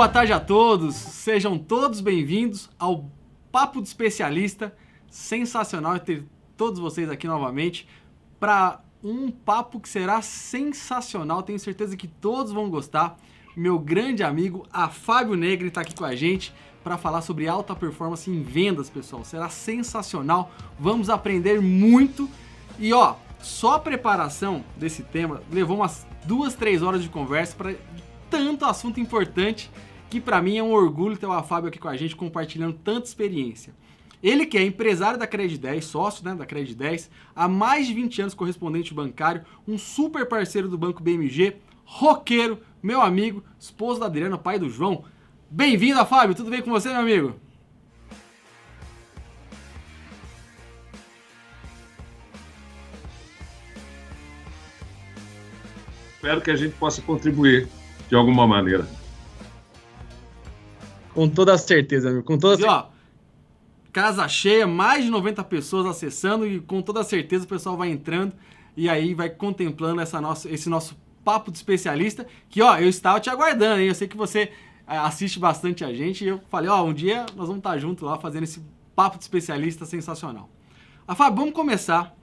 boa tarde a todos, sejam todos bem-vindos ao Papo de Especialista. Sensacional ter todos vocês aqui novamente para um papo que será sensacional, tenho certeza que todos vão gostar. Meu grande amigo, Fábio Negri, está aqui com a gente para falar sobre alta performance em vendas, pessoal. Será sensacional, vamos aprender muito. E só a preparação desse tema levou umas 2-3 horas de conversa para tanto assunto importante que para mim é um orgulho ter o Fábio aqui com a gente compartilhando tanta experiência. Ele que é empresário da Credit 10, sócio da Credit 10, há mais de 20 anos correspondente bancário, um super parceiro do Banco BMG, roqueiro, meu amigo, esposo da Adriana, pai do João. Bem-vindo, Fábio, tudo bem com você, meu amigo? Espero que a gente possa contribuir de alguma maneira. Com toda certeza, amigo. Com toda certeza. Casa cheia, mais de 90 pessoas acessando e com toda certeza o pessoal vai entrando e aí vai contemplando esse nosso papo de especialista que, eu estava te aguardando, hein? Eu sei que você assiste bastante a gente e eu falei, um dia nós vamos estar juntos lá fazendo esse papo de especialista sensacional. Fábio, vamos começar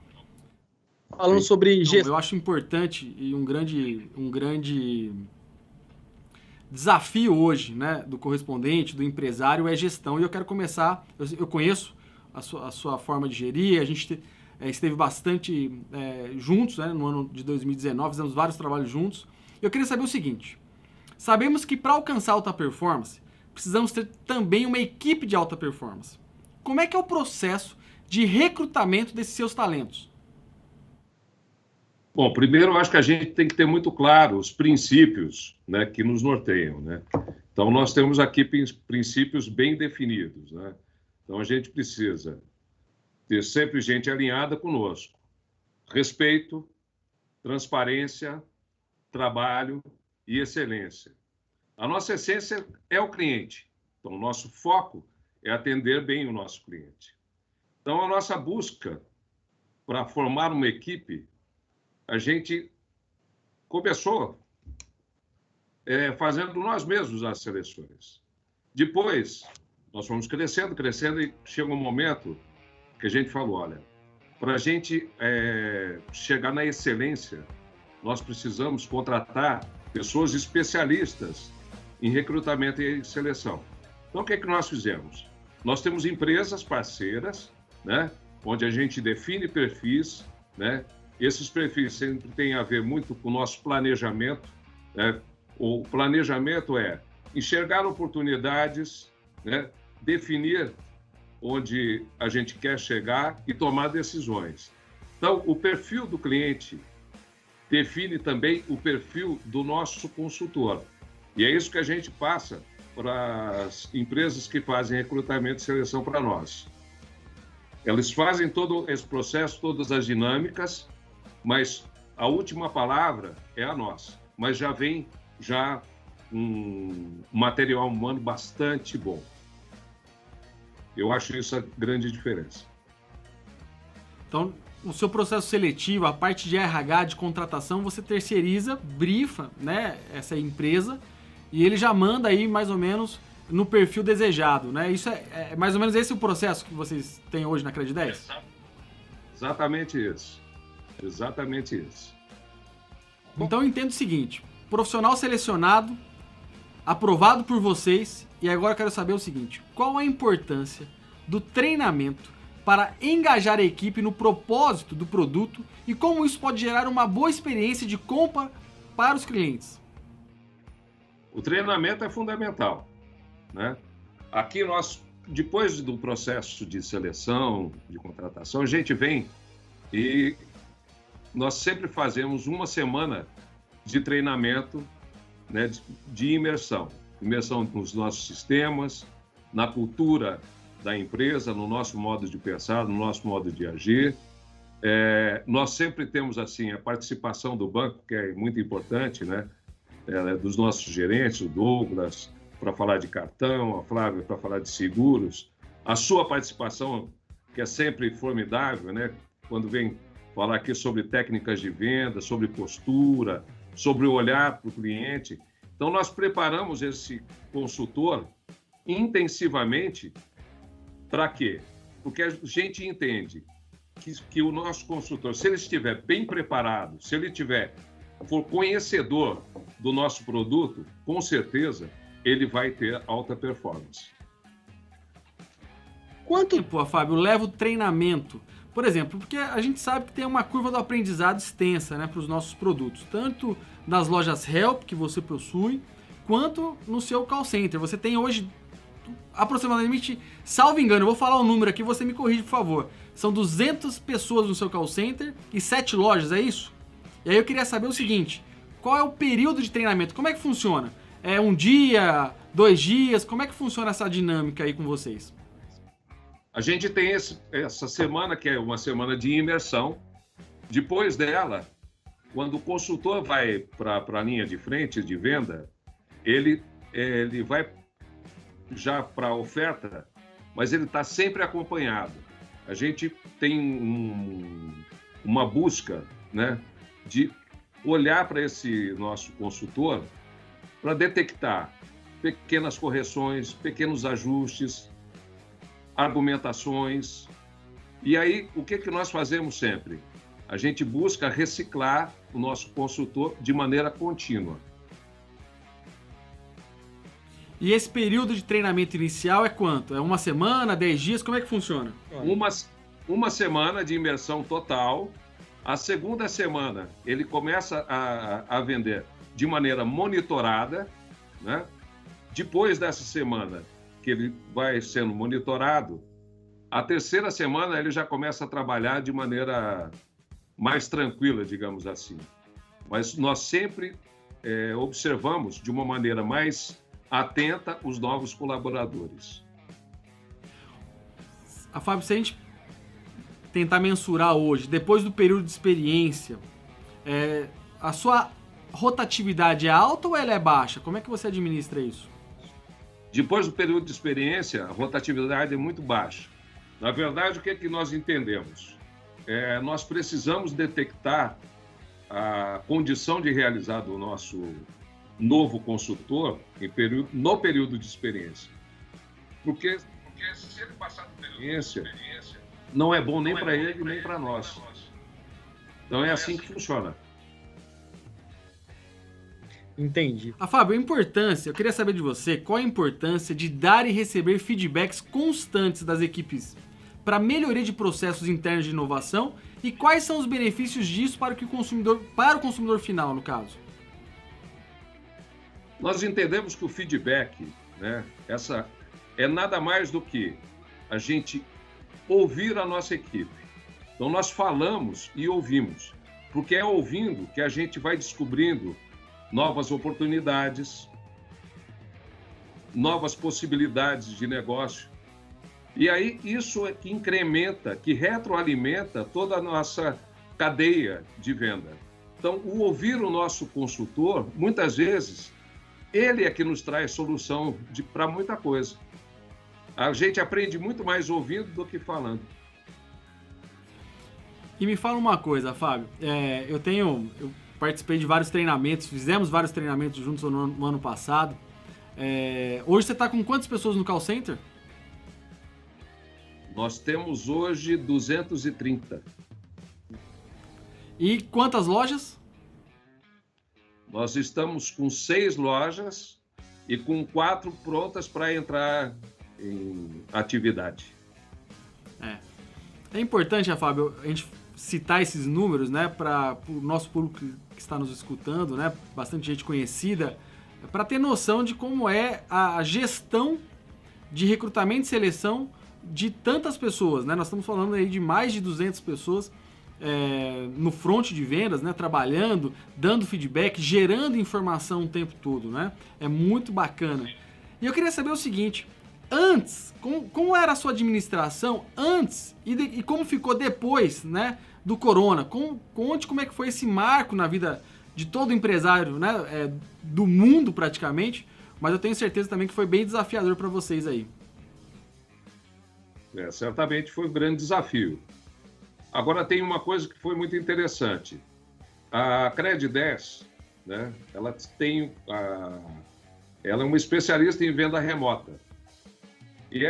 falando sobre gestão. Eu acho importante e um grande desafio hoje, né, do correspondente, do empresário, é gestão. E eu quero começar, eu conheço a sua forma de gerir, a gente esteve bastante juntos, né, no ano de 2019, fizemos vários trabalhos juntos. Eu queria saber o seguinte, sabemos que para alcançar alta performance, precisamos ter também uma equipe de alta performance. Como é que é o processo de recrutamento desses seus talentos? Bom, primeiro eu acho que a gente tem que ter muito claro os princípios, né, que nos norteiam, né? Então, nós temos aqui princípios bem definidos, né? Então, a gente precisa ter sempre gente alinhada conosco. Respeito, transparência, trabalho e excelência. A nossa essência é o cliente. Então, o nosso foco é atender bem o nosso cliente. Então, a nossa busca para formar uma equipe, a gente começou fazendo nós mesmos as seleções. Depois, nós fomos crescendo e chega um momento que a gente falou, olha, para a gente chegar na excelência, nós precisamos contratar pessoas especialistas em recrutamento e seleção. Então, o que é que nós fizemos? Nós temos empresas parceiras, né, onde a gente define perfis, né? Esses perfis sempre têm a ver muito com o nosso planejamento, né? O planejamento é enxergar oportunidades, né? Definir onde a gente quer chegar e tomar decisões. Então, o perfil do cliente define também o perfil do nosso consultor. E é isso que a gente passa para as empresas que fazem recrutamento e seleção para nós. Elas fazem todo esse processo, todas as dinâmicas, mas a última palavra é a nossa. Mas já vem um material humano bastante bom. Eu acho isso a grande diferença. Então, o seu processo seletivo, a parte de RH, de contratação, você terceiriza, brifa, né, essa empresa e ele já manda aí mais ou menos no perfil desejado, né? Isso é mais ou menos esse o processo que vocês têm hoje na Credit 10? Exatamente isso. Exatamente isso. Então eu entendo o seguinte, profissional selecionado, aprovado por vocês, e agora eu quero saber o seguinte, qual a importância do treinamento para engajar a equipe no propósito do produto e como isso pode gerar uma boa experiência de compra para os clientes? O treinamento é fundamental, né? Aqui nós, depois do processo de seleção, de contratação, a gente vem e nós sempre fazemos uma semana de treinamento, né, de imersão nos nossos sistemas, na cultura da empresa, no nosso modo de pensar, no nosso modo de agir. Nós sempre temos assim a participação do banco, que é muito importante, né, dos nossos gerentes, o Douglas, para falar de cartão, a Flávia para falar de seguros, a sua participação, que é sempre formidável, né, quando vem falar aqui sobre técnicas de venda, sobre postura, sobre o olhar para o cliente. Então, nós preparamos esse consultor intensivamente para quê? Porque a gente entende que o nosso consultor, se ele estiver bem preparado, se ele for conhecedor do nosso produto, com certeza ele vai ter alta performance. Quanto tempo, Fábio, leva o treinamento? Por exemplo, porque a gente sabe que tem uma curva do aprendizado extensa, né, para os nossos produtos, tanto nas lojas Help que você possui, quanto no seu call center. Você tem hoje aproximadamente, salvo engano, eu vou falar o número aqui, você me corrige, por favor. São 200 pessoas no seu call center e 7 lojas, é isso? E aí eu queria saber o seguinte, qual é o período de treinamento? Como é que funciona? É um dia, 2 dias? Como é que funciona essa dinâmica aí com vocês? A gente tem essa semana, que é uma semana de imersão. Depois dela, quando o consultor vai para a linha de frente de venda, ele vai já para a oferta, mas ele está sempre acompanhado. A gente tem uma busca, né, de olhar para esse nosso consultor para detectar pequenas correções, pequenos ajustes, argumentações. E aí, o que nós fazemos sempre? A gente busca reciclar o nosso consultor de maneira contínua. E esse período de treinamento inicial é quanto? É uma semana, 10 dias? Como é que funciona? Uma semana de imersão total. A segunda semana, ele começa a vender de maneira monitorada, né? Depois dessa semana, que ele vai sendo monitorado, a terceira semana ele já começa a trabalhar de maneira mais tranquila, digamos assim. Mas nós sempre observamos de uma maneira mais atenta os novos colaboradores. Fábio, se a gente tentar mensurar hoje, depois do período de experiência, a sua rotatividade é alta ou ela é baixa? Como é que você administra isso? Depois do período de experiência, a rotatividade é muito baixa. Na verdade, o que é que nós entendemos? Nós precisamos detectar a condição de realizar do nosso novo consultor no período de experiência. Porque se ele passar do período de experiência, não é bom nem para ele, nem para nós. Então é assim que funciona. Entendi. Fábio, eu queria saber de você, qual a importância de dar e receber feedbacks constantes das equipes para melhoria de processos internos de inovação e quais são os benefícios disso para o consumidor final, no caso? Nós entendemos que o feedback, né, é nada mais do que a gente ouvir a nossa equipe. Então, nós falamos e ouvimos, porque é ouvindo que a gente vai descobrindo novas oportunidades, novas possibilidades de negócio. E aí, isso é que incrementa, que retroalimenta toda a nossa cadeia de venda. Então, o ouvir o nosso consultor, muitas vezes, ele é que nos traz solução para muita coisa. A gente aprende muito mais ouvindo do que falando. E me fala uma coisa, Fábio. Eu participei de vários treinamentos, fizemos vários treinamentos juntos no ano passado. Hoje você está com quantas pessoas no call center? Nós temos hoje 230. E quantas lojas? Nós estamos com 6 lojas e com 4 prontas para entrar em atividade. É importante, Fábio, a gente citar esses números, né, para o nosso público que está nos escutando, né, bastante gente conhecida, para ter noção de como é a gestão de recrutamento e seleção de tantas pessoas, né? Nós estamos falando aí de mais de 200 pessoas no front de vendas, né, trabalhando, dando feedback, gerando informação o tempo todo, né? É muito bacana. E eu queria saber o seguinte, antes, como era a sua administração antes e como ficou depois, né, do corona? Conte como é que foi esse marco na vida de todo empresário, né, do mundo praticamente, mas eu tenho certeza também que foi bem desafiador para vocês aí. Certamente foi um grande desafio. Agora tem uma coisa que foi muito interessante. A Cred 10, né, ela é uma especialista em venda remota. E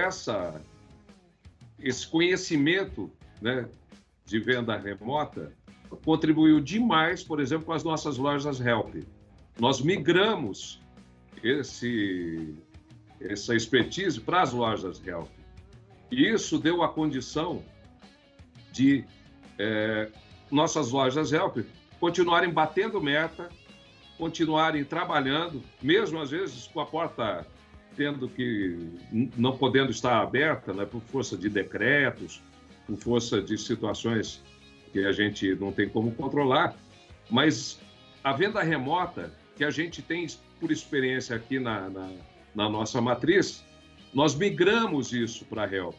esse conhecimento, né, de venda remota contribuiu demais, por exemplo, com as nossas lojas Help. Nós migramos essa expertise para as lojas Help. E isso deu a condição de nossas lojas Help continuarem batendo meta, continuarem trabalhando, mesmo às vezes com a porta não podendo estar aberta, né, por força de decretos, por força de situações que a gente não tem como controlar, mas a venda remota, que a gente tem por experiência aqui na nossa matriz, nós migramos isso para a Help.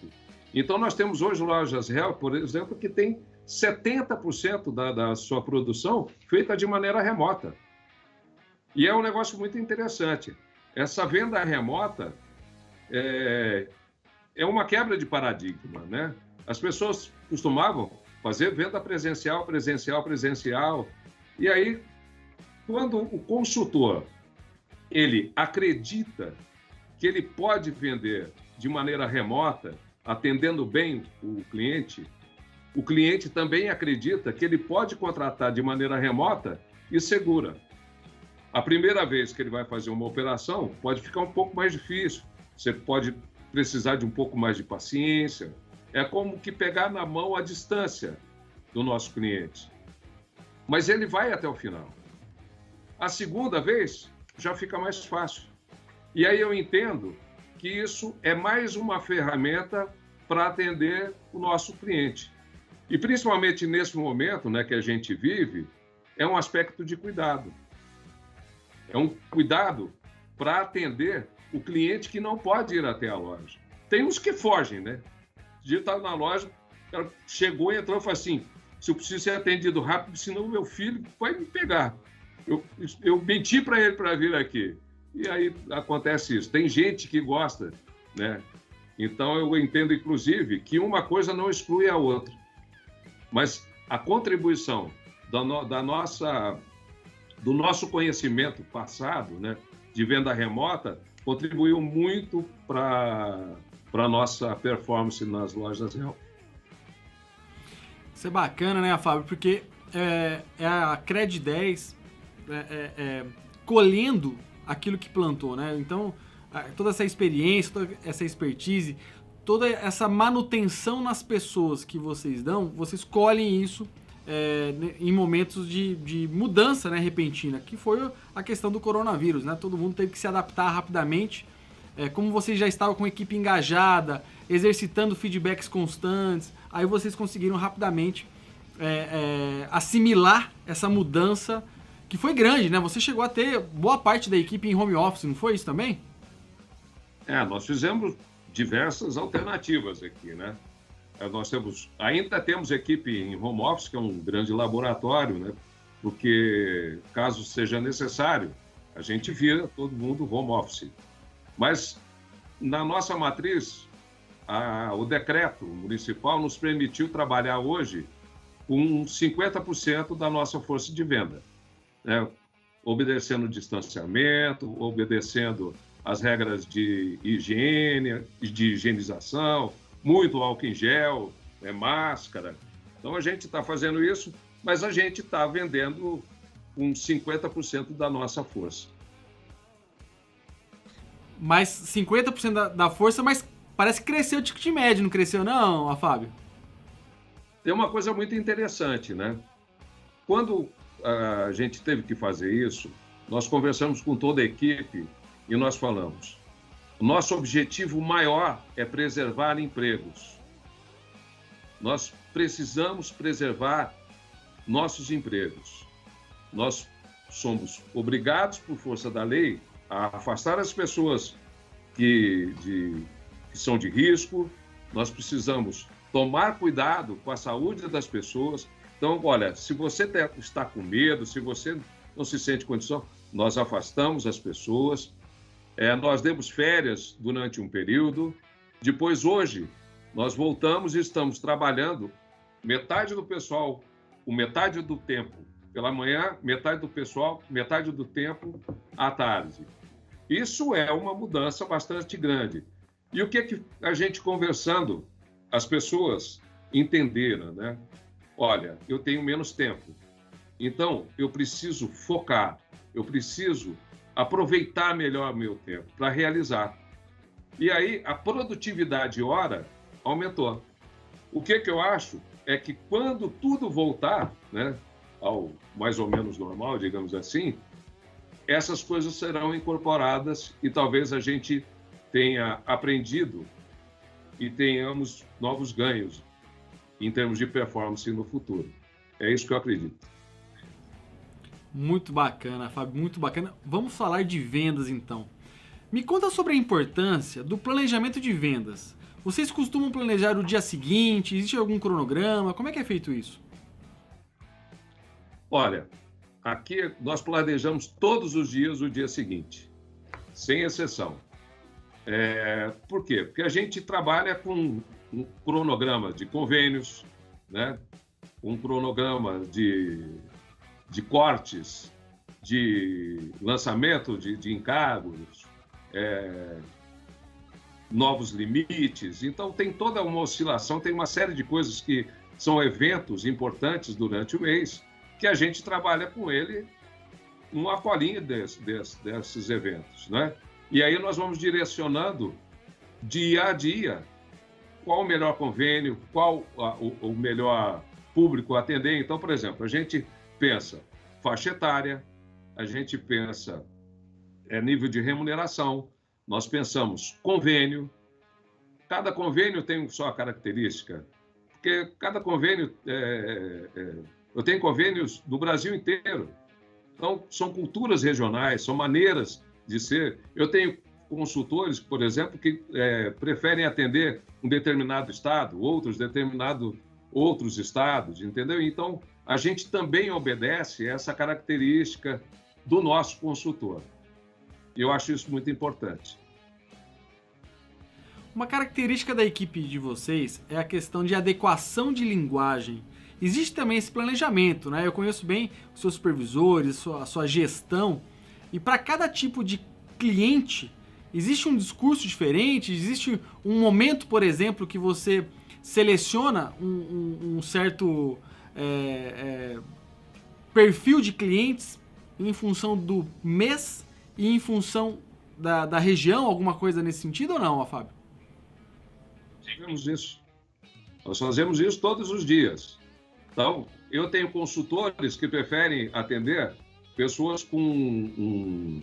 Então, nós temos hoje lojas Help, por exemplo, que tem 70% da sua produção feita de maneira remota. E é um negócio muito interessante. Essa venda remota é uma quebra de paradigma, né? As pessoas costumavam fazer venda presencial, e aí, quando o consultor ele acredita que ele pode vender de maneira remota, atendendo bem o cliente também acredita que ele pode contratar de maneira remota e segura. A primeira vez que ele vai fazer uma operação pode ficar um pouco mais difícil, você pode precisar de um pouco mais de paciência, é como que pegar na mão a distância do nosso cliente. Mas ele vai até o final. A segunda vez já fica mais fácil. E aí eu entendo que isso é mais uma ferramenta para atender o nosso cliente. E principalmente nesse momento, né, que a gente vive, é um aspecto de cuidado. É um cuidado para atender o cliente que não pode ir até a loja. Tem uns que fogem, né? Um dia eu estava na loja, o cara chegou, entrou e falou assim, se eu preciso ser atendido rápido, senão meu filho vai me pegar. Eu menti para ele para vir aqui. E aí acontece isso. Tem gente que gosta, né? Então eu entendo, inclusive, que uma coisa não exclui a outra. Mas a contribuição do nosso conhecimento passado, né, de venda remota, contribuiu muito para a nossa performance nas lojas Help. Isso é bacana, né, Fábio? Porque é a Cred 10 colhendo aquilo que plantou, né? Então, toda essa experiência, toda essa expertise, toda essa manutenção nas pessoas que vocês dão, vocês colhem isso em momentos de mudança, né, repentina, que foi a questão do coronavírus, né? Todo mundo teve que se adaptar rapidamente. Como vocês já estavam com a equipe engajada, exercitando feedbacks constantes, aí vocês conseguiram rapidamente assimilar essa mudança que foi grande, né? Você chegou a ter boa parte da equipe em home office, não foi isso também? Nós fizemos diversas alternativas aqui, né? Ainda temos equipe em home office, que é um grande laboratório, né? Porque, caso seja necessário, a gente vira todo mundo home office. Mas, na nossa matriz, o decreto municipal nos permitiu trabalhar hoje com 50% da nossa força de venda, né? Obedecendo o distanciamento, obedecendo as regras de higiene, de higienização, muito álcool em gel, máscara. Então, a gente está fazendo isso, mas a gente está vendendo com 50% da nossa força. Mas 50% da força, mas parece que cresceu o ticket médio, não cresceu não, Fábio? Tem uma coisa muito interessante, né? Quando a gente teve que fazer isso, nós conversamos com toda a equipe e nós falamos, o nosso objetivo maior é preservar empregos. Nós precisamos preservar nossos empregos. Nós somos obrigados, por força da lei, a afastar as pessoas que são de risco. Nós precisamos tomar cuidado com a saúde das pessoas. Então, olha, se você está com medo, se você não se sente condição, nós afastamos as pessoas. Nós demos férias durante um período. Depois, hoje, nós voltamos e estamos trabalhando metade do pessoal, com metade do tempo pela manhã, metade do pessoal, metade do tempo à tarde. Isso é uma mudança bastante grande. E o que a gente conversando, as pessoas entenderam, né? Olha, eu tenho menos tempo, então eu preciso focar, eu preciso aproveitar melhor meu tempo para realizar. E aí a produtividade hora aumentou. O que eu acho é que quando tudo voltar, né, ao mais ou menos normal, digamos assim, essas coisas serão incorporadas e talvez a gente tenha aprendido e tenhamos novos ganhos em termos de performance no futuro. É isso que eu acredito. Muito bacana, Fábio, muito bacana. Vamos falar de vendas, então. Me conta sobre a importância do planejamento de vendas. Vocês costumam planejar o dia seguinte? Existe algum cronograma? Como é que é feito isso? Olha, aqui nós planejamos todos os dias o dia seguinte, sem exceção. Por quê? Porque a gente trabalha com um cronograma de convênios, né? Um cronograma de cortes, de lançamento de encargos, novos limites. Então, tem toda uma oscilação, tem uma série de coisas que são eventos importantes durante o mês, que a gente trabalha com ele numa colinha desses eventos, né? E aí nós vamos direcionando dia a dia qual o melhor convênio, qual o melhor público a atender. Então, por exemplo, a gente pensa faixa etária, a gente pensa nível de remuneração, nós pensamos convênio. Cada convênio tem sua característica, porque cada convênio... eu tenho convênios do Brasil inteiro. Então, são culturas regionais, são maneiras de ser. Eu tenho consultores, por exemplo, que preferem atender um determinado estado, outros estados, entendeu? Então, a gente também obedece essa característica do nosso consultor. E eu acho isso muito importante. Uma característica da equipe de vocês é a questão de adequação de linguagem. Existe também esse planejamento, né? Eu conheço bem os seus supervisores, a sua gestão, e para cada tipo de cliente, existe um discurso diferente, existe um momento, por exemplo, que você seleciona um certo perfil de clientes em função do mês e em função da região, alguma coisa nesse sentido ou não, Fábio? Fazemos isso. Nós fazemos isso todos os dias. Então, eu tenho consultores que preferem atender pessoas com um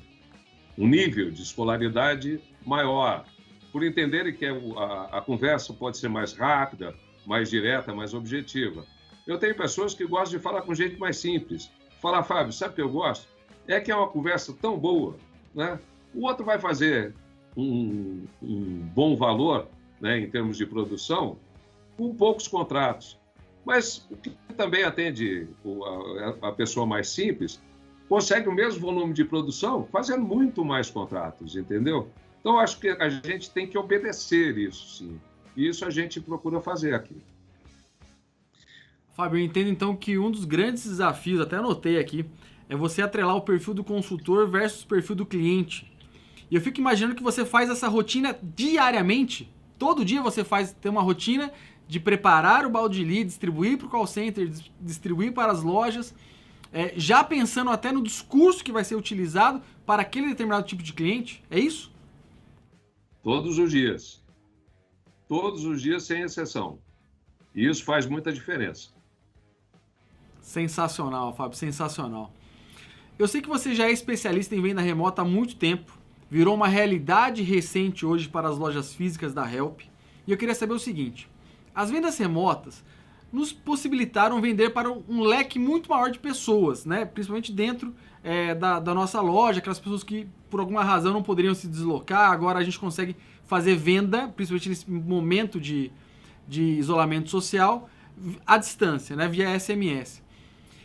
nível de escolaridade maior, por entenderem que a conversa pode ser mais rápida, mais direta, mais objetiva. Eu tenho pessoas que gostam de falar com gente mais simples. Falar, Fábio, sabe o que eu gosto? É que é uma conversa tão boa, né? O outro vai fazer um bom valor, né, em termos de produção, com poucos contratos. Mas o que também atende a pessoa mais simples consegue o mesmo volume de produção fazendo muito mais contratos, entendeu? Então, acho que a gente tem que obedecer isso, sim. E isso a gente procura fazer aqui. Fábio, eu entendo então que um dos grandes desafios, até anotei aqui, é você atrelar o perfil do consultor versus o perfil do cliente. E eu fico imaginando que você faz essa rotina diariamente. Todo dia você tem uma rotina de preparar o balde de lead, distribuir para o call center, distribuir para as lojas, já pensando até no discurso que vai ser utilizado para aquele determinado tipo de cliente. É isso? Todos os dias. Todos os dias, sem exceção. E isso faz muita diferença. Sensacional, Fábio, sensacional. Eu sei que você já é especialista em venda remota há muito tempo, virou uma realidade recente hoje para as lojas físicas da Help. E eu queria saber o seguinte: as vendas remotas nos possibilitaram vender para um leque muito maior de pessoas, né? Principalmente dentro da nossa loja, aquelas pessoas que por alguma razão não poderiam se deslocar. Agora a gente consegue fazer venda, principalmente nesse momento de isolamento social, à distância, né? Via SMS.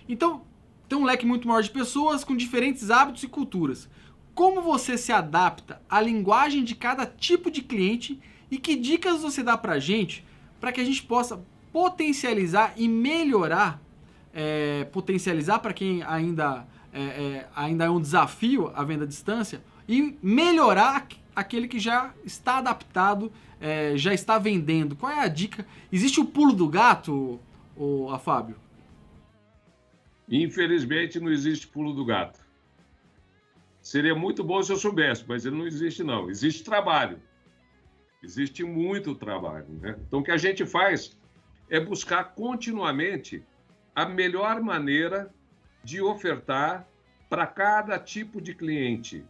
Então, tem um leque muito maior de pessoas com diferentes hábitos e culturas. Como você se adapta à linguagem de cada tipo de cliente e que dicas você dá pra gente para que a gente possa potencializar e melhorar potencializar para quem ainda é um desafio a venda à distância e melhorar aquele que já está adaptado, já está vendendo. Qual é a dica? Existe o pulo do gato, Fábio? Infelizmente, não existe pulo do gato. Seria muito bom se eu soubesse, mas ele não existe, não. Existe trabalho. Existe muito trabalho, né? Então, o que a gente faz é buscar continuamente a melhor maneira de ofertar para cada tipo de cliente.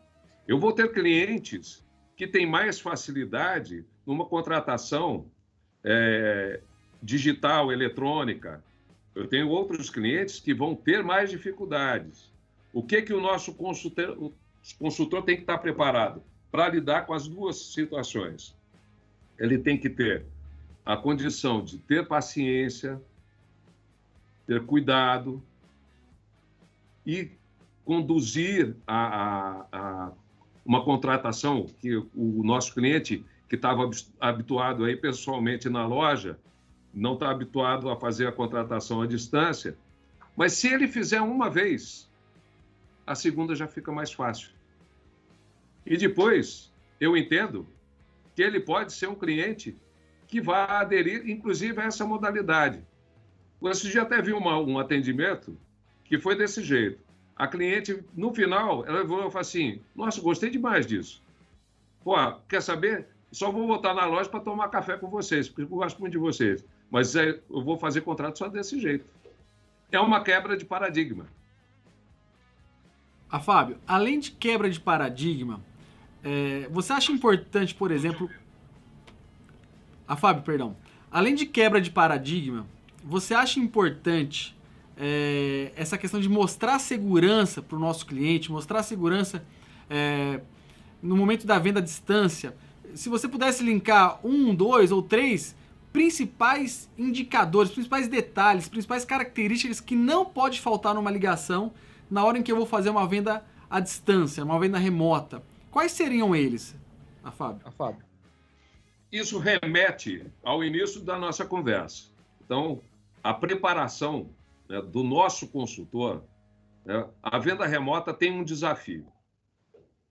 Eu vou ter clientes que têm mais facilidade numa contratação digital, eletrônica. Eu tenho outros clientes que vão ter mais dificuldades. O que o nosso consultor tem que estar preparado para lidar com as duas situações? Ele tem que ter a condição de ter paciência, ter cuidado e conduzir a uma contratação que o nosso cliente, que estava habituado aí pessoalmente na loja, não está habituado a fazer a contratação à distância, mas se ele fizer uma vez, a segunda já fica mais fácil. E depois, eu entendo que ele pode ser um cliente que vai aderir, inclusive, a essa modalidade. Você já até viu um atendimento que foi desse jeito. A cliente, no final, ela falou assim, nossa, gostei demais disso. Pô, quer saber? Só vou voltar na loja para tomar café com vocês, porque eu gosto muito de vocês. Mas eu vou fazer contrato só desse jeito. É uma quebra de paradigma. Fábio, além de quebra de paradigma, você acha importante, por exemplo... Fábio, perdão. Além de quebra de paradigma, você acha importante essa questão de mostrar segurança para o nosso cliente, mostrar segurança no momento da venda à distância? Se você pudesse linkar 1, 2 ou 3 principais indicadores, principais detalhes, principais características que não pode faltar numa ligação na hora em que eu vou fazer uma venda à distância, uma venda remota. Quais seriam eles, Fábio? Isso remete ao início da nossa conversa. Então, a preparação, né, do nosso consultor, né, a venda remota tem um desafio.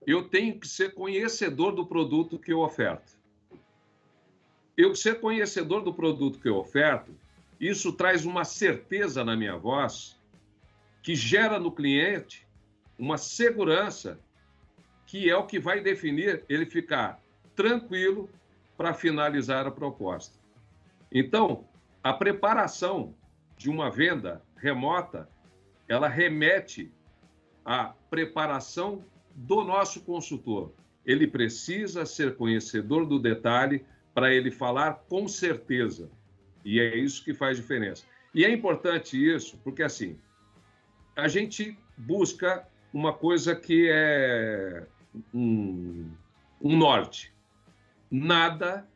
Eu tenho que ser conhecedor do produto que eu oferto. Eu ser conhecedor do produto que eu oferto, isso traz uma certeza na minha voz que gera no cliente uma segurança que é o que vai definir ele ficar tranquilo para finalizar a proposta. Então, a preparação de uma venda remota, ela remete à preparação do nosso consultor. Ele precisa ser conhecedor do detalhe para ele falar com certeza. E é isso que faz diferença. E é importante isso, porque assim, a gente busca uma coisa que é um norte. Nada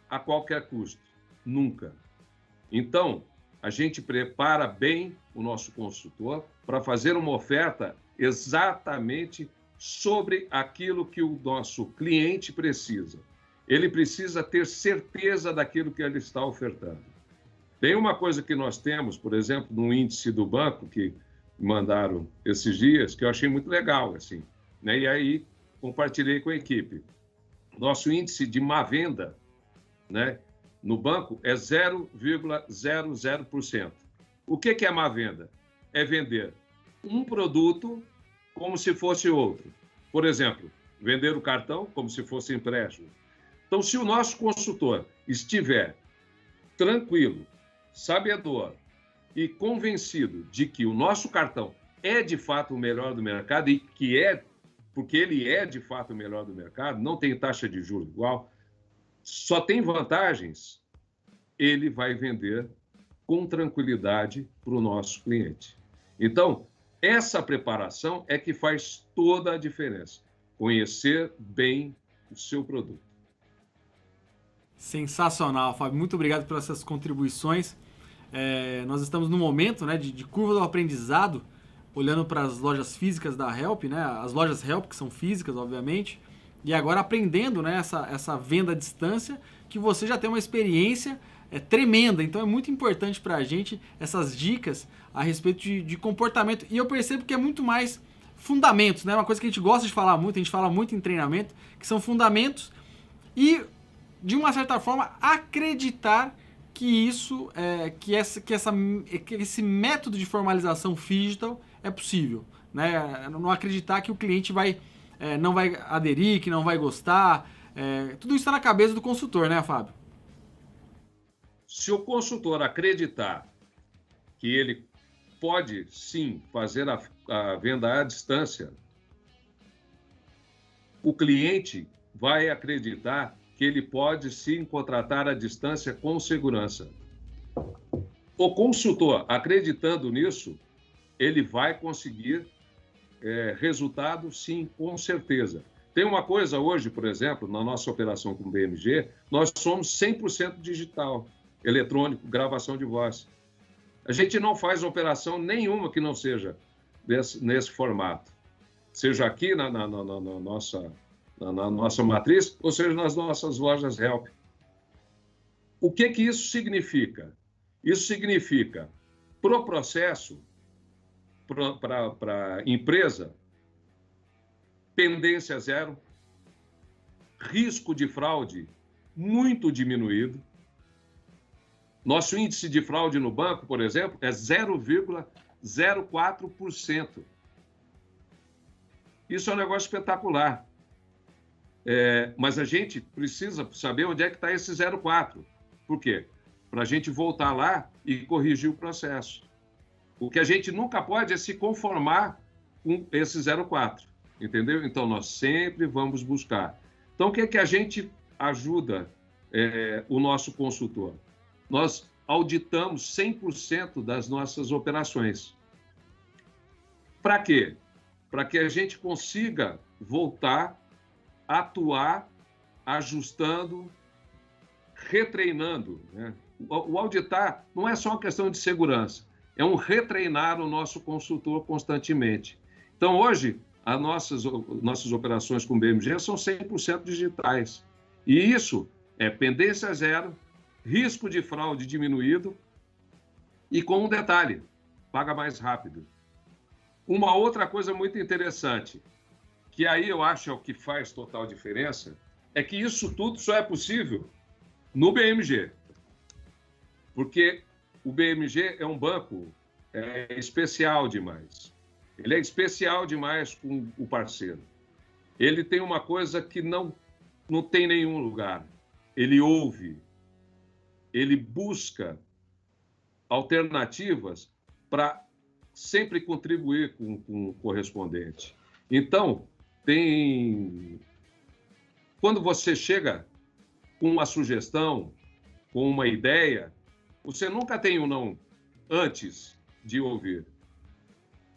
a qualquer custo. Nunca. Então, a gente prepara bem o nosso consultor para fazer uma oferta exatamente sobre aquilo que o nosso cliente precisa. Ele precisa ter certeza daquilo que ele está ofertando. Tem uma coisa que nós temos, por exemplo, no índice do banco, que mandaram esses dias, que eu achei muito legal, assim, né? E aí compartilhei com a equipe. Nosso índice de má venda, né, no banco é 0,00%. O que é má venda? É vender um produto como se fosse outro. Por exemplo, vender o cartão como se fosse empréstimo. Então, se o nosso consultor estiver tranquilo, sabedor e convencido de que o nosso cartão é de fato o melhor do mercado e que porque ele é de fato o melhor do mercado, não tem taxa de juros igual, só tem vantagens, ele vai vender com tranquilidade para o nosso cliente. Então, essa preparação é que faz toda a diferença. Conhecer bem o seu produto. Sensacional, Fábio. Muito obrigado pelas essas contribuições. Nós estamos no momento, né, de curva do aprendizado, olhando para as lojas físicas da Help, né, as lojas Help, que são físicas, obviamente, e agora aprendendo, né, essa venda à distância, que você já tem uma experiência tremenda. Então é muito importante para a gente essas dicas a respeito de comportamento. E eu percebo que é muito mais fundamentos, né? Uma coisa que a gente gosta de falar muito, a gente fala muito em treinamento, que são fundamentos e, de uma certa forma, acreditar que esse método de formalização digital é possível, né? Não acreditar que o cliente não vai aderir, que não vai gostar. Tudo isso está na cabeça do consultor, né, Fábio? Se o consultor acreditar que ele pode, sim, fazer a venda à distância, o cliente vai acreditar que ele pode, sim, contratar à distância com segurança. O consultor, acreditando nisso, ele vai conseguir resultado, sim, com certeza. Tem uma coisa hoje, por exemplo, na nossa operação com o BMG, nós somos 100% digital, eletrônico, gravação de voz. A gente não faz operação nenhuma que não seja nesse formato. Seja aqui na nossa matriz, ou seja nas nossas lojas Help. O que isso significa? Isso significa, para o processo, para a empresa, pendência zero, risco de fraude muito diminuído. Nosso índice de fraude no banco, por exemplo, é 0,04%. Isso é um negócio espetacular. Mas a gente precisa saber onde é que está esse 0,4%. Por quê? Para a gente voltar lá e corrigir o processo. O que a gente nunca pode é se conformar com esse 0,4%. Entendeu? Então, nós sempre vamos buscar. Então, o que é que a gente ajuda o nosso consultor? Nós auditamos 100% das nossas operações. Para quê? Para que a gente consiga voltar, atuar, ajustando, retreinando, né? O auditar não é só uma questão de segurança, é um retreinar o nosso consultor constantemente. Então, hoje, as nossas operações com BMG são 100% digitais. E isso é pendência zero, risco de fraude diminuído e com um detalhe, paga mais rápido. Uma outra coisa muito interessante, que aí eu acho é o que faz total diferença, é que isso tudo só é possível no BMG. Porque o BMG é um banco especial demais. Ele é especial demais com o parceiro. Ele tem uma coisa que não tem em nenhum lugar. Ele ouve, ele busca alternativas para sempre contribuir com o correspondente. Então, quando você chega com uma sugestão, com uma ideia, você nunca tem um não antes de ouvir.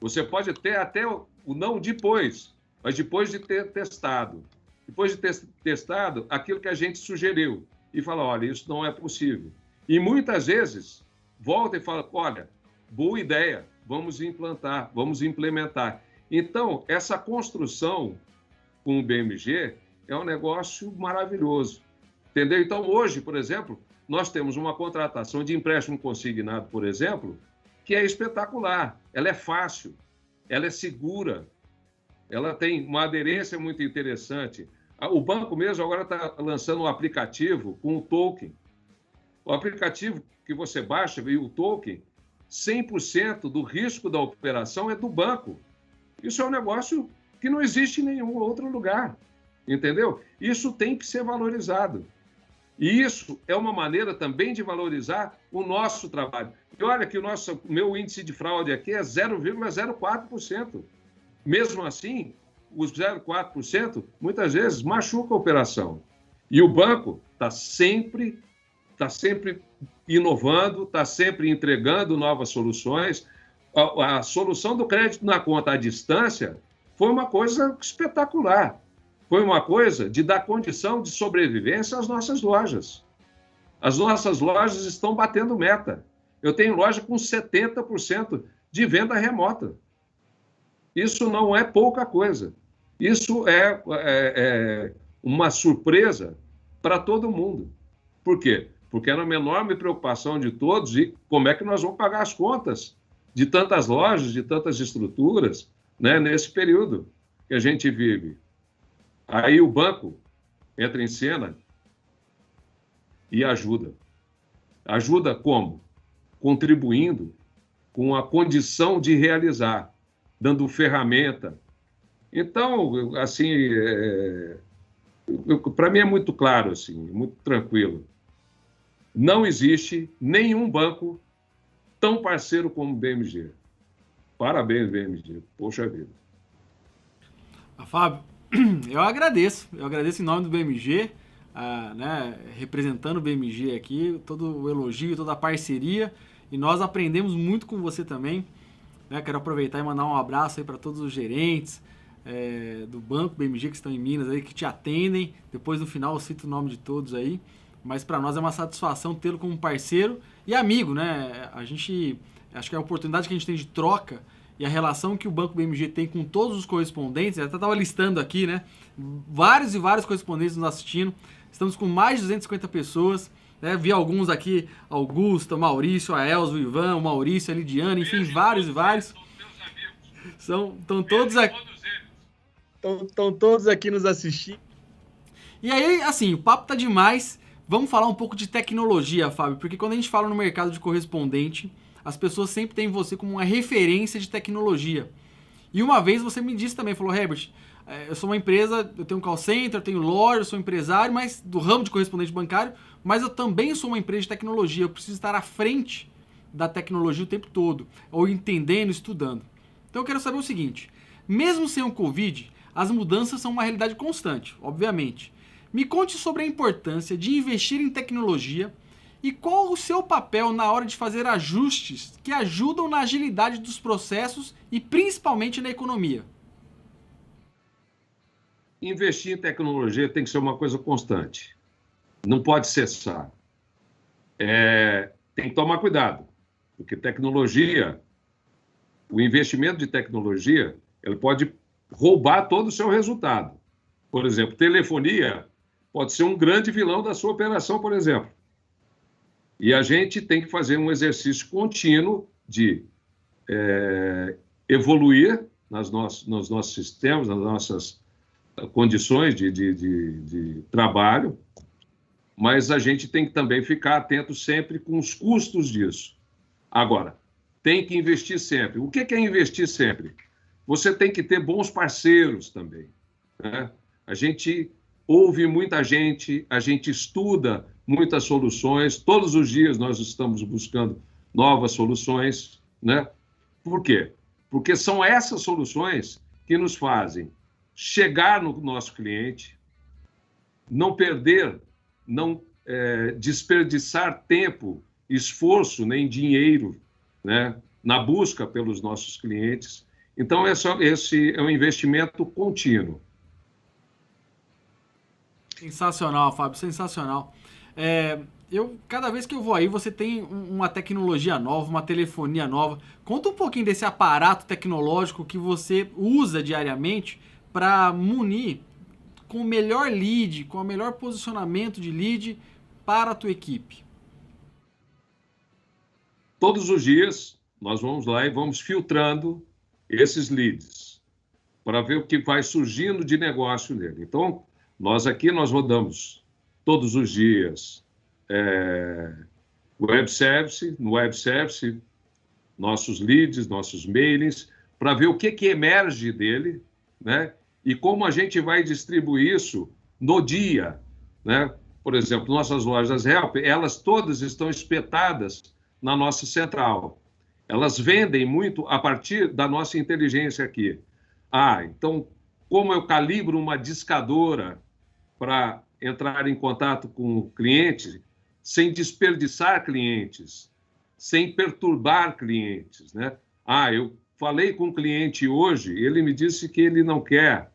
Você pode ter até o não depois, mas depois de ter testado. Depois de ter testado aquilo que a gente sugeriu e fala, olha, isso não é possível. E muitas vezes volta e fala, olha, boa ideia, vamos implantar, vamos implementar. Então, essa construção com o BMG é um negócio maravilhoso, entendeu? Então, hoje, por exemplo, nós temos uma contratação de empréstimo consignado, por exemplo, que é espetacular, ela é fácil, ela é segura, ela tem uma aderência muito interessante. O banco mesmo agora está lançando um aplicativo com o token. O aplicativo que você baixa e o token, 100% do risco da operação é do banco. Isso é um negócio que não existe em nenhum outro lugar, entendeu? Isso tem que ser valorizado. E isso é uma maneira também de valorizar o nosso trabalho. E olha que o meu índice de fraude aqui é 0,04%. Mesmo assim, os 0,4% muitas vezes machuca a operação. E o banco está sempre inovando, está sempre entregando novas soluções. A solução do crédito na conta à distância foi uma coisa espetacular. Foi uma coisa de dar condição de sobrevivência às nossas lojas. As nossas lojas estão batendo meta. Eu tenho loja com 70% de venda remota. Isso não é pouca coisa. Isso é uma surpresa para todo mundo. Por quê? porque era uma enorme preocupação de todos e como é que nós vamos pagar as contas de tantas lojas, de tantas estruturas, né, nesse período que a gente vive. Aí o banco entra em cena e ajuda. Ajuda como? Contribuindo com a condição de realizar, dando ferramenta. Então, assim, para mim é muito claro, assim, muito tranquilo. Não existe nenhum banco tão parceiro como o BMG. Parabéns, BMG. Poxa vida. Fábio, eu agradeço em nome do BMG, né, representando o BMG aqui, todo o elogio, toda a parceria, e nós aprendemos muito com você também, né? Quero aproveitar e mandar um abraço aí para todos os gerentes do Banco BMG que estão em Minas aí, que te atendem. Depois no final eu cito o nome de todos aí, mas para nós é uma satisfação tê-lo como parceiro e amigo, né? Acho que é a oportunidade que a gente tem de troca e a relação que o Banco BMG tem com todos os correspondentes, eu até estava listando aqui, né? Vários e vários correspondentes nos assistindo. Estamos com mais de 250 pessoas, né? Vi alguns aqui, Augusto, Maurício, a Elza, o Ivan, o Maurício, a Lidiana, enfim, vários e vários. Estão todos aqui. Estão todos aqui nos assistindo. E aí, assim, o papo tá demais. Vamos falar um pouco de tecnologia, Fábio, porque quando a gente fala no mercado de correspondente, as pessoas sempre têm você como uma referência de tecnologia. E uma vez você me disse também, falou, Herbert, eu sou uma empresa, eu tenho um call center, eu tenho loja, eu sou empresário, mas do ramo de correspondente bancário, mas eu também sou uma empresa de tecnologia, eu preciso estar à frente da tecnologia o tempo todo, ou entendendo, estudando. Então eu quero saber o seguinte, mesmo sem o Covid, as mudanças são uma realidade constante, obviamente. Me conte sobre a importância de investir em tecnologia e qual o seu papel na hora de fazer ajustes que ajudam na agilidade dos processos e principalmente na economia. Investir em tecnologia tem que ser uma coisa constante. Não pode cessar. Tem que tomar cuidado, porque tecnologia, o investimento de tecnologia, ele pode roubar todo o seu resultado. Por exemplo, telefonia pode ser um grande vilão da sua operação, por exemplo. E a gente tem que fazer um exercício contínuo de evoluir nos nossos sistemas, nas nossas condições de trabalho, mas a gente tem que também ficar atento sempre com os custos disso. Agora, tem que investir sempre. O que é investir sempre? Você tem que ter bons parceiros também, né? A gente ouve muita gente, a gente estuda muitas soluções, todos os dias nós estamos buscando novas soluções, né? Por quê? Porque são essas soluções que nos fazem chegar no nosso cliente, não perder, não desperdiçar tempo, esforço, nem dinheiro, né, na busca pelos nossos clientes. Então, esse é um investimento contínuo. Sensacional, Fábio, sensacional. Cada vez que eu vou aí, você tem uma tecnologia nova, uma telefonia nova. Conta um pouquinho desse aparato tecnológico que você usa diariamente para munir com o melhor lead, com o melhor posicionamento de lead para a tua equipe. Todos os dias, nós vamos lá e vamos filtrando esses leads para ver o que vai surgindo de negócio nele. Então, nós rodamos todos os dias web service, no web service, nossos leads, nossos mailings, para ver o que emerge dele, né? E como a gente vai distribuir isso no dia, né? Por exemplo, nossas lojas Help, elas todas estão espetadas na nossa central. Elas vendem muito a partir da nossa inteligência aqui. Então, como eu calibro uma discadora para entrar em contato com o cliente sem desperdiçar clientes, sem perturbar clientes, né? Eu falei com o cliente hoje, ele me disse que ele não quer,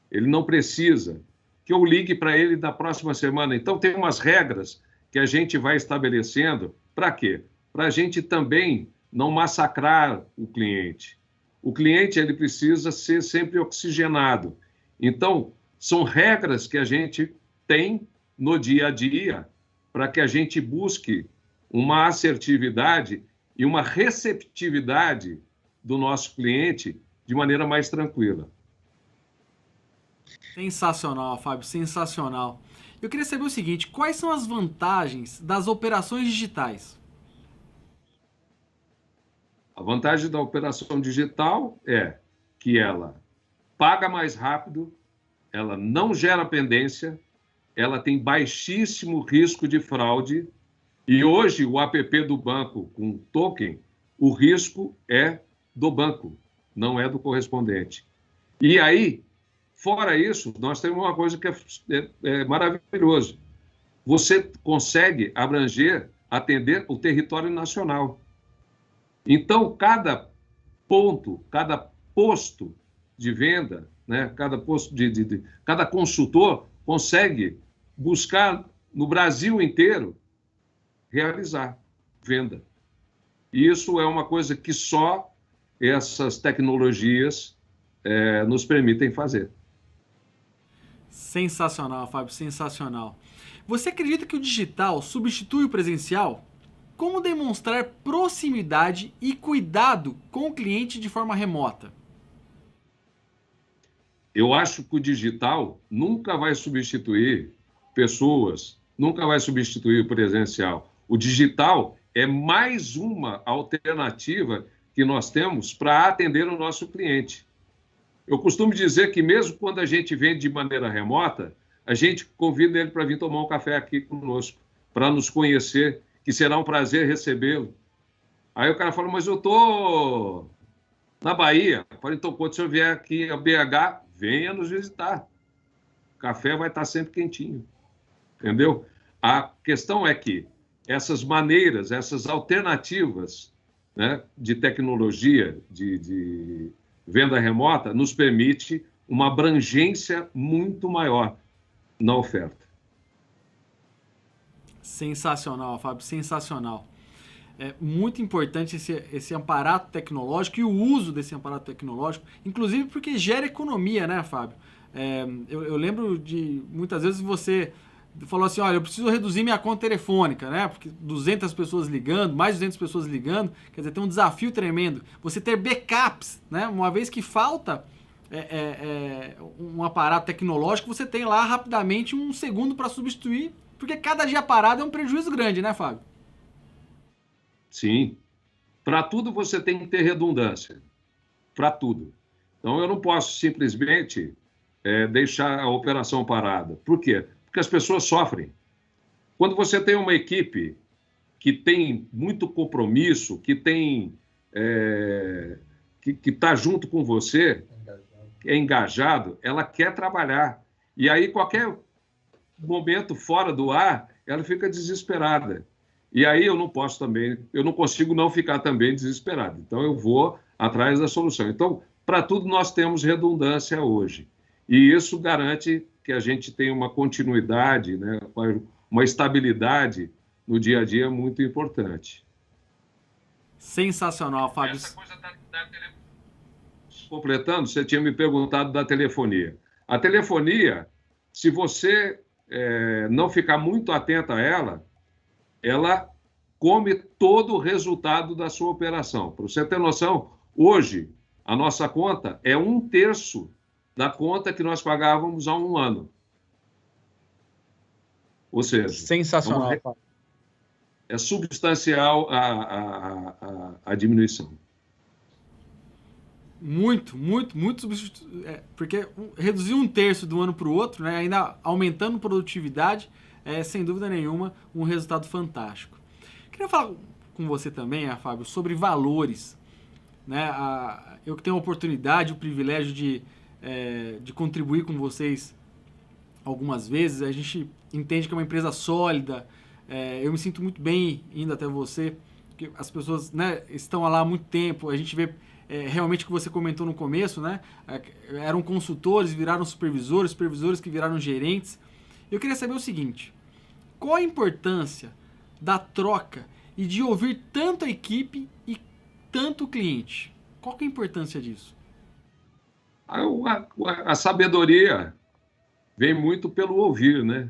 ele não precisa, que eu ligue para ele na próxima semana. Então, tem umas regras que a gente vai estabelecendo. Para quê? Para a gente também não massacrar o cliente. O cliente ele precisa ser sempre oxigenado. Então, são regras que a gente tem no dia a dia para que a gente busque uma assertividade e uma receptividade do nosso cliente de maneira mais tranquila. Sensacional, Fábio, sensacional. Eu queria saber o seguinte, quais são as vantagens das operações digitais? A vantagem da operação digital é que ela paga mais rápido, ela não gera pendência, ela tem baixíssimo risco de fraude e hoje o app do banco com token, o risco é do banco, não é do correspondente. E aí, fora isso, nós temos uma coisa que é maravilhoso. Você consegue abranger, atender o território nacional. Então, cada ponto, cada posto de venda, né, cada posto cada consultor consegue buscar no Brasil inteiro realizar venda. E isso é uma coisa que só essas tecnologias nos permitem fazer. Sensacional, Fábio, sensacional. Você acredita que o digital substitui o presencial? Como demonstrar proximidade e cuidado com o cliente de forma remota? Eu acho que o digital nunca vai substituir pessoas, nunca vai substituir o presencial. O digital é mais uma alternativa que nós temos para atender o nosso cliente. Eu costumo dizer que mesmo quando a gente vende de maneira remota, a gente convida ele para vir tomar um café aqui conosco, para nos conhecer, que será um prazer recebê-lo. Aí o cara fala, mas eu estou na Bahia. Eu falei, então, quando o senhor vier aqui a BH, venha nos visitar. O café vai estar sempre quentinho. Entendeu? A questão é que essas maneiras, essas alternativas, né, de tecnologia, de venda remota, nos permite uma abrangência muito maior na oferta. Sensacional, Fábio, sensacional. É muito importante esse aparato tecnológico e o uso desse aparato tecnológico, inclusive porque gera economia, né, Fábio? Eu lembro de muitas vezes você falou assim, olha, eu preciso reduzir minha conta telefônica, né? Porque 200 pessoas ligando, mais de 200 pessoas ligando, quer dizer, tem um desafio tremendo. Você ter backups, né? Uma vez que falta um aparato tecnológico, você tem lá rapidamente um segundo para substituir, porque cada dia parado é um prejuízo grande, né, Fábio? Sim. Para tudo você tem que ter redundância. Para tudo. Então, eu não posso simplesmente deixar a operação parada. Por quê? Porque as pessoas sofrem. Quando você tem uma equipe que tem muito compromisso, que tem que está junto com você, é engajado, ela quer trabalhar. E aí, qualquer momento fora do ar, ela fica desesperada. E aí eu não posso também, eu não consigo não ficar também desesperado. Então, eu vou atrás da solução. Então, para tudo nós temos redundância hoje. E isso garante que a gente tenha uma continuidade, né, uma estabilidade no dia a dia muito importante. Sensacional, Fábio. Essa coisa completando, você tinha me perguntado da telefonia. A telefonia, se você não ficar muito atento a ela, ela come todo o resultado da sua operação. Para você ter noção, hoje a nossa conta é 1/3 da conta que nós pagávamos há um ano. Ou seja, sensacional. É substancial a diminuição. Muito, porque reduzir 1/3 do ano para o outro, né, ainda aumentando produtividade, é sem dúvida nenhuma um resultado fantástico. Queria falar com você também, Fábio, sobre valores. Né? Eu que tenho a oportunidade, o privilégio de contribuir com vocês algumas vezes, a gente entende que é uma empresa sólida, eu me sinto muito bem indo até você, porque as pessoas, né, estão lá há muito tempo, a gente vê realmente o que você comentou no começo, né? Eram consultores, viraram supervisores, supervisores que viraram gerentes. Eu queria saber o seguinte, qual a importância da troca e de ouvir tanto a equipe e tanto o cliente? Qual que é a importância disso? A sabedoria vem muito pelo ouvir, né?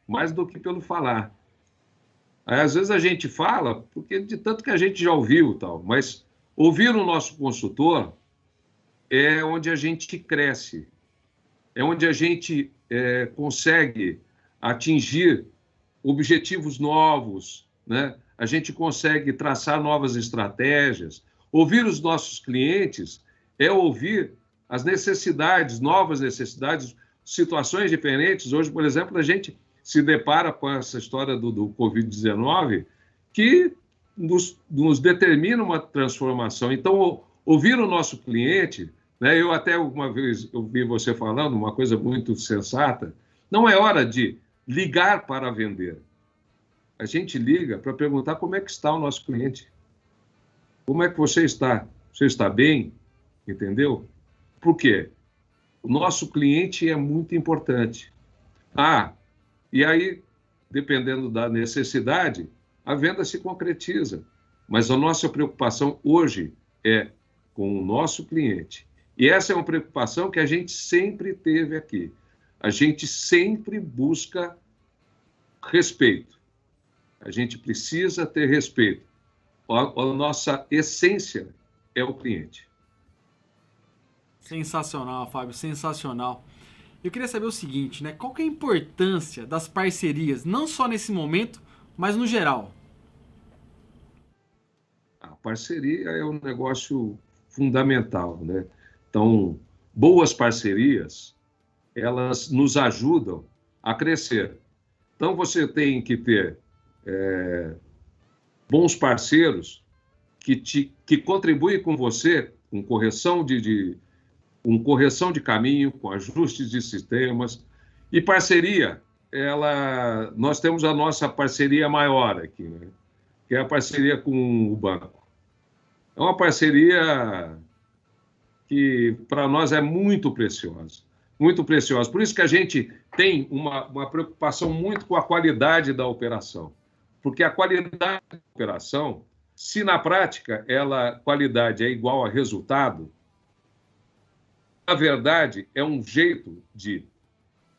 Mais do que pelo falar. Aí, às vezes a gente fala, porque de tanto que a gente já ouviu, tal, mas ouvir o nosso consultor é onde a gente cresce, é onde a gente consegue atingir objetivos novos, né? A gente consegue traçar novas estratégias. Ouvir os nossos clientes é ouvir as necessidades, novas necessidades, situações diferentes. Hoje, por exemplo, a gente se depara com essa história do Covid-19 que nos determina uma transformação. Então, ouvir o nosso cliente, né? Eu até uma vez ouvi você falando uma coisa muito sensata, não é hora de ligar para vender. A gente liga para perguntar como é que está o nosso cliente. Como é que você está? Você está bem? Entendeu? Por quê? O nosso cliente é muito importante. E aí, dependendo da necessidade, a venda se concretiza. Mas a nossa preocupação hoje é com o nosso cliente. E essa é uma preocupação que a gente sempre teve aqui. A gente sempre busca respeito. A gente precisa ter respeito. A nossa essência é o cliente. Sensacional, Fábio, sensacional. Eu queria saber o seguinte, né? Qual que é a importância das parcerias, não só nesse momento, mas no geral? A parceria é um negócio fundamental, né? Então, boas parcerias, elas nos ajudam a crescer. Então, você tem que ter bons parceiros que contribuem com você com correção de caminho, com ajustes de sistemas. E parceria, nós temos a nossa parceria maior aqui, né? Que é a parceria com o banco. É uma parceria que, para nós, é muito preciosa. Muito preciosa. Por isso que a gente tem uma preocupação muito com a qualidade da operação. Porque a qualidade da operação, se na prática qualidade é igual a resultado, na verdade, é um jeito de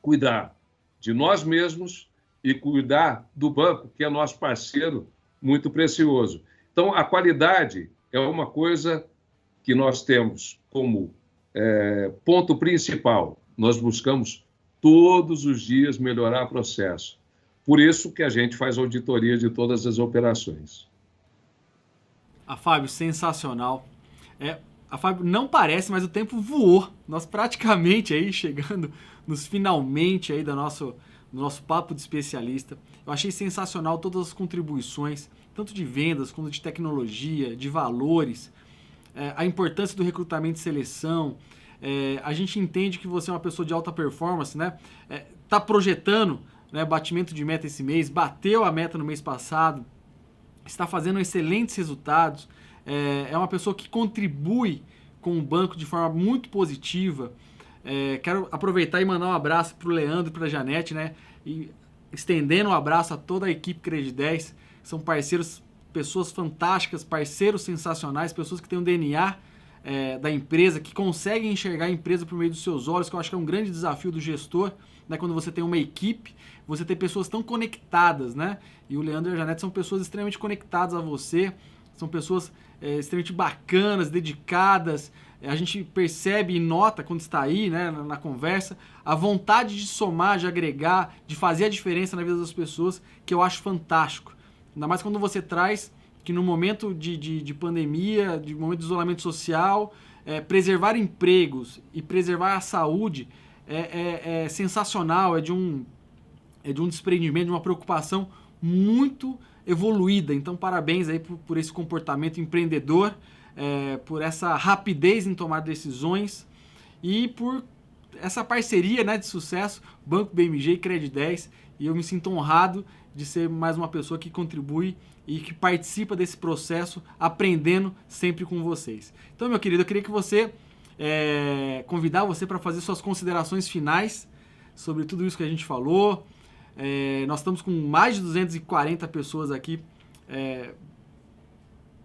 cuidar de nós mesmos e cuidar do banco, que é nosso parceiro muito precioso. Então, a qualidade é uma coisa que nós temos como ponto principal. Nós buscamos todos os dias melhorar o processo. Por isso que a gente faz auditoria de todas as operações. Fábio, sensacional. A Fábio não parece, mas o tempo voou. Nós praticamente aí chegando nos finalmente aí do nosso papo de especialista. Eu achei sensacional todas as contribuições, tanto de vendas, quanto de tecnologia, de valores, a importância do recrutamento e seleção. A gente entende que você é uma pessoa de alta performance, né? Tá projetando, né, batimento de meta esse mês, bateu a meta no mês passado, está fazendo excelentes resultados, é uma pessoa que contribui com o banco de forma muito positiva. Quero aproveitar e mandar um abraço para o Leandro e para a Janete, né? E estendendo um abraço a toda a equipe Cred 10, são parceiros, pessoas fantásticas, parceiros sensacionais, pessoas que têm um DNA da empresa, que conseguem enxergar a empresa por meio dos seus olhos, que eu acho que é um grande desafio do gestor, né? Quando você tem uma equipe, você tem pessoas tão conectadas, né? E o Leandro e a Janete são pessoas extremamente conectadas a você, são pessoas extremamente bacanas, dedicadas. A gente percebe e nota quando está aí, né, na conversa, a vontade de somar, de agregar, de fazer a diferença na vida das pessoas, que eu acho fantástico. Ainda mais quando você traz que no momento de pandemia, de momento de isolamento social, preservar empregos e preservar a saúde é sensacional, é de um desprendimento, de uma preocupação muito evoluída. Então, parabéns aí por esse comportamento empreendedor, por essa rapidez em tomar decisões e por essa parceria, né, de sucesso, Banco BMG e Cred 10. E eu me sinto honrado de ser mais uma pessoa que contribui e que participa desse processo, aprendendo sempre com vocês. Então, meu querido, eu queria que você convidar você para fazer suas considerações finais sobre tudo isso que a gente falou. Nós estamos com mais de 240 pessoas aqui.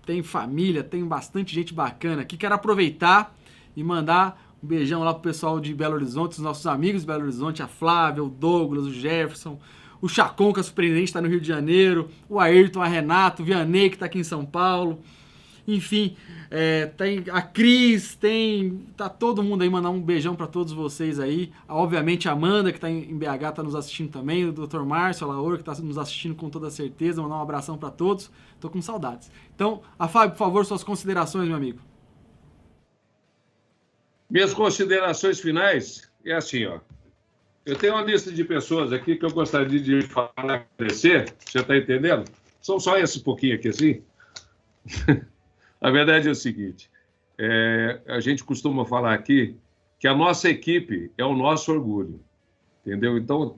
Tem família, tem bastante gente bacana aqui. Quero aproveitar e mandar um beijão lá pro pessoal de Belo Horizonte, os nossos amigos de Belo Horizonte, a Flávia, o Douglas, o Jefferson, o Chacon, que é surpreendente, está no Rio de Janeiro, o Ayrton, a Renato, o Vianney, que está aqui em São Paulo. Enfim, tem a Cris, tá todo mundo aí, mandar um beijão para todos vocês aí. Obviamente a Amanda, que está em BH, está nos assistindo também, o Dr. Márcio, a Laura, que está nos assistindo com toda certeza, mandar um abração para todos. Tô com saudades. Então, a Fábio, por favor, suas considerações, meu amigo. Minhas considerações finais é assim, ó. Eu tenho uma lista de pessoas aqui que eu gostaria de falar, agradecer, você está entendendo? São só esse pouquinho aqui, assim. A verdade é o seguinte, a gente costuma falar aqui que a nossa equipe é o nosso orgulho, entendeu? Então,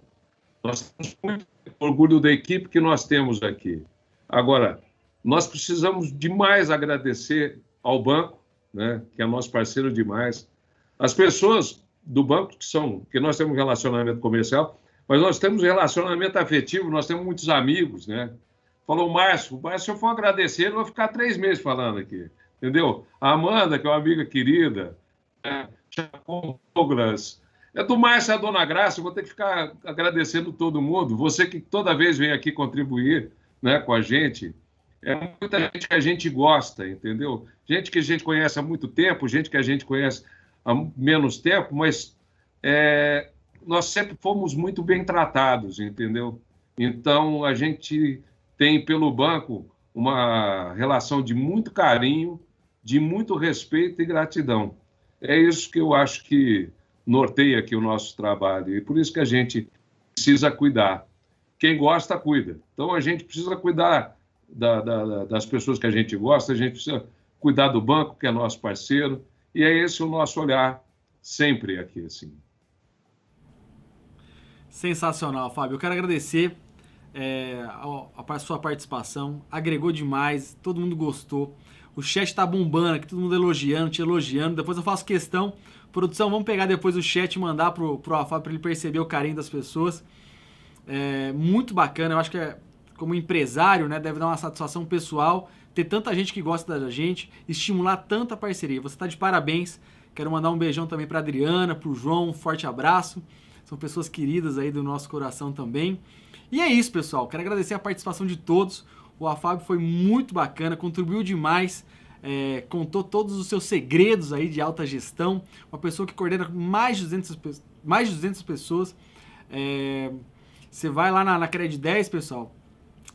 nós temos muito orgulho da equipe que nós temos aqui. Agora, nós precisamos demais agradecer ao banco, né, que é nosso parceiro demais, as pessoas do banco que nós temos relacionamento comercial, mas nós temos relacionamento afetivo, nós temos muitos amigos, né? Falou o Márcio, se eu for agradecer, eu vou ficar 3 meses falando aqui, entendeu? A Amanda, que é uma amiga querida, o Douglas, do Márcio a Dona Graça, eu vou ter que ficar agradecendo todo mundo, você que toda vez vem aqui contribuir, né, com a gente, muita gente que a gente gosta, entendeu? Gente que a gente conhece há muito tempo, gente que a gente conhece há menos tempo, mas nós sempre fomos muito bem tratados, entendeu? Então, a gente tem pelo banco uma relação de muito carinho, de muito respeito e gratidão. É isso que eu acho que norteia aqui o nosso trabalho, e por isso que a gente precisa cuidar. Quem gosta, cuida. Então, a gente precisa cuidar das pessoas que a gente gosta, a gente precisa cuidar do banco, que é nosso parceiro, e é esse o nosso olhar sempre aqui, assim. Sensacional, Fábio. Eu quero agradecer a sua participação, agregou demais, todo mundo gostou. O chat tá bombando aqui, todo mundo elogiando, te elogiando. Depois eu faço questão, produção, vamos pegar depois o chat e mandar pro Fábio para ele perceber o carinho das pessoas. Muito bacana, eu acho que como empresário, né, deve dar uma satisfação pessoal ter tanta gente que gosta da gente, estimular tanta parceria. Você tá de parabéns. Quero mandar um beijão também para Adriana, pro João, um forte abraço. São pessoas queridas aí do nosso coração também. E é isso, pessoal. Quero agradecer a participação de todos. O Afábio foi muito bacana, contribuiu demais, contou todos os seus segredos aí de alta gestão. Uma pessoa que coordena mais de 200 pessoas. Você vai lá na Cred 10, pessoal,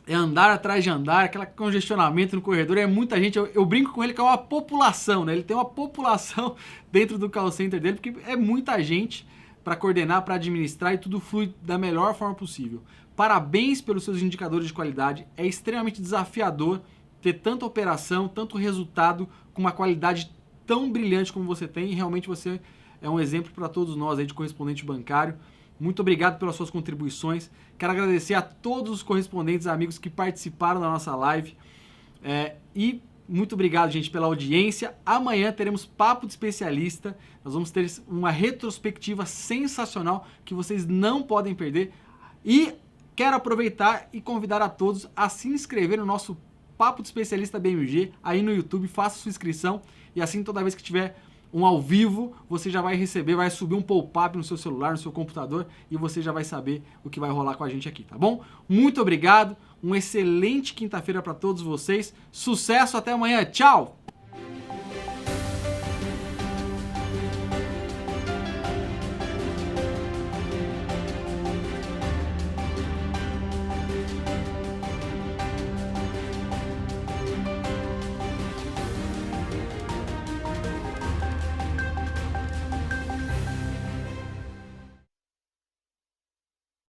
é andar atrás de andar, aquele congestionamento no corredor, é muita gente. Eu brinco com ele que é uma população, né? Ele tem uma população dentro do call center dele, porque é muita gente para coordenar, para administrar e tudo flui da melhor forma possível. Parabéns pelos seus indicadores de qualidade. É extremamente desafiador ter tanta operação, tanto resultado com uma qualidade tão brilhante como você tem, e realmente você é um exemplo para todos nós aí de correspondente bancário. Muito obrigado pelas suas contribuições. Quero agradecer a todos os correspondentes amigos que participaram da nossa live. E muito obrigado, gente, pela audiência. Amanhã teremos Papo de Especialista. Nós vamos ter uma retrospectiva sensacional que vocês não podem perder. E quero aproveitar e convidar a todos a se inscrever no nosso Papo de Especialista BMG aí no YouTube. Faça sua inscrição e assim toda vez que tiver um ao vivo, você já vai receber, vai subir um pop-up no seu celular, no seu computador, e você já vai saber o que vai rolar com a gente aqui, tá bom? Muito obrigado, uma excelente quinta-feira para todos vocês, sucesso, até amanhã, tchau!